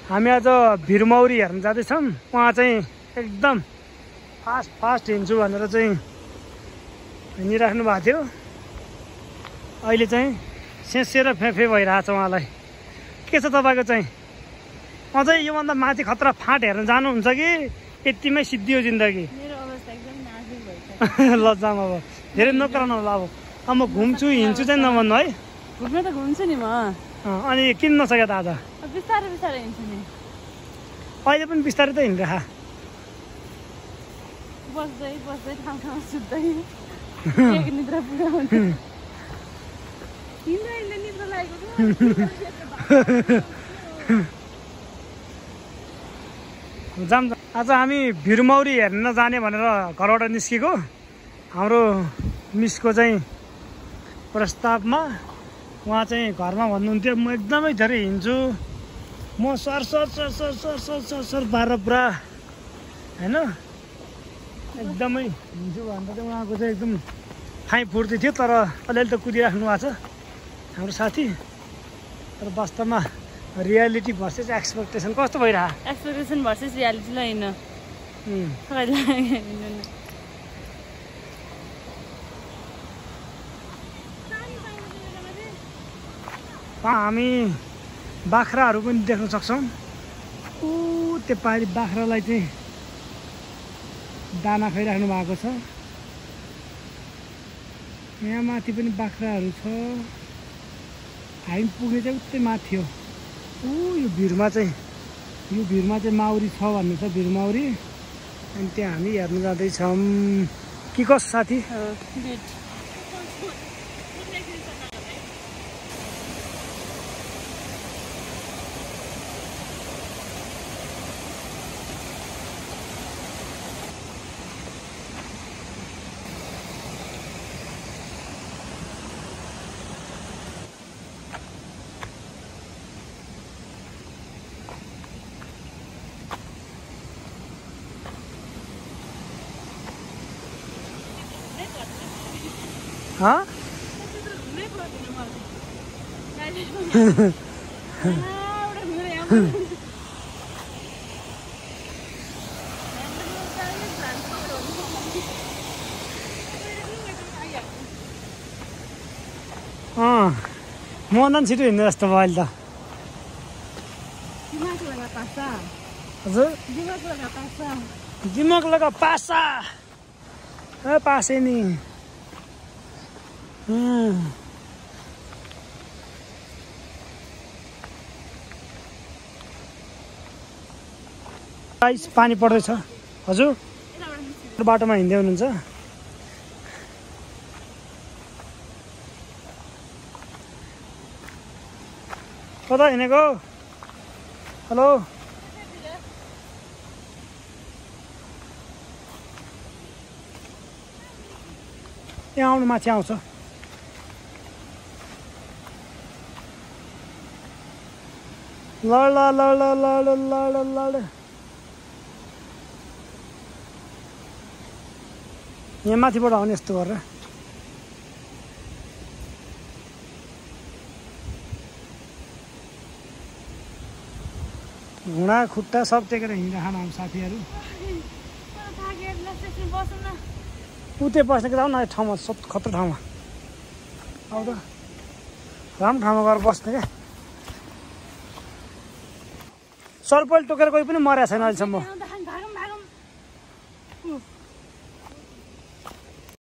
हामी आज भिरमौरी हेर्न जाँदैछौँ। उहाँ चाहिँ एकदम फास्ट हिँड्छु भनेर चाहिँ हिँडिराख्नु भएको थियो। अहिले चाहिँ सेसे र फेफे भइरहेछ उहाँलाई। के छ तपाईँको चाहिँ? अझै योभन्दा माथि खतरा फाँट हेर्न जानुहुन्छ कि यतिमै सिद्धियो जिन्दगी? मेरो अवस्था एकदम नाजुक भइसक्यो। लज्जामा अब धेरै नकराउनु होला। अब म घुम्छु हिँड्छु चाहिँ नभन्नु है। घुम्न त घुम्छु नि म। अनि किन नसक्यो त आज? बिस्तारै बिस्तारै हिँड्छु नि। अहिले पनि बिस्तारै त हिँडिरह। बस्दै बस्दै ठाउँ सुत्दै एक निद्रा पुरा हुन्छ। हिँड्दा हिँड्दा निद्रा लागेको जाम। आज हामी भिरमौरी हेर्न जाने भनेर घरबाट निस्केको। हाम्रो मिसको चाहिँ प्रस्तावमा उहाँ चाहिँ घरमा भन्नुहुन्थ्यो म एकदमै धेरै हिँड्छु, म सर बाह्र पुरा होइन एकदमै हिँड्छु भन्दा चाहिँ उहाँको चाहिँ एकदम फाइ फुर्ती थियो। तर अलिअलि त कुदिराख्नु भएको छ हाम्रो साथी। तर वास्तवमा रियालिटी भर्सेस एक्सपेक्टेसन कस्तो भइरह? एक्सपेक्टेसन भर्सेस रियालिटी ल हैन। हामी बाख्राहरू पनि देख्न सक्छौँ। त्यो पारि बाख्रालाई चाहिँ दाना खाइराख्नु भएको छ। यहाँ माथि पनि बाख्राहरू छ। हामी पुग्ने चाहिँ उतै माथि हो। यो भिरमा चाहिँ माउरी छ भन्ने छ, भिरमौरी। अनि त्यहाँ हामी हेर्नु जाँदैछौँ। के कसो साथी? हाँ? मदन छिटो हिँड्नु जस्तो भयो अहिले त। हजुर दिमाग लगा पासा पासे नि। पानी पर्दैछ। हजुर बाटोमा हिँड्दै हुनुहुन्छ? कता हिँडेको? हेलो यहाँ आउनु, माथि आउँछ। लड लड लड लड लड यहाँ माथिबाट आउने यस्तो गरेर। घुँडा खुट्टा सब टेकेर हिँडिराख्नु हाम्रो साथीहरू। उतै बस्ने कि जाउँ न ठाउँमा, सब खतरा ठाउँमा। आउ त राम्रो ठाउँमा गएर बस्ने क्या। सर्पल टोकेर कोही पनि मरेको छैन अहिलेसम्म।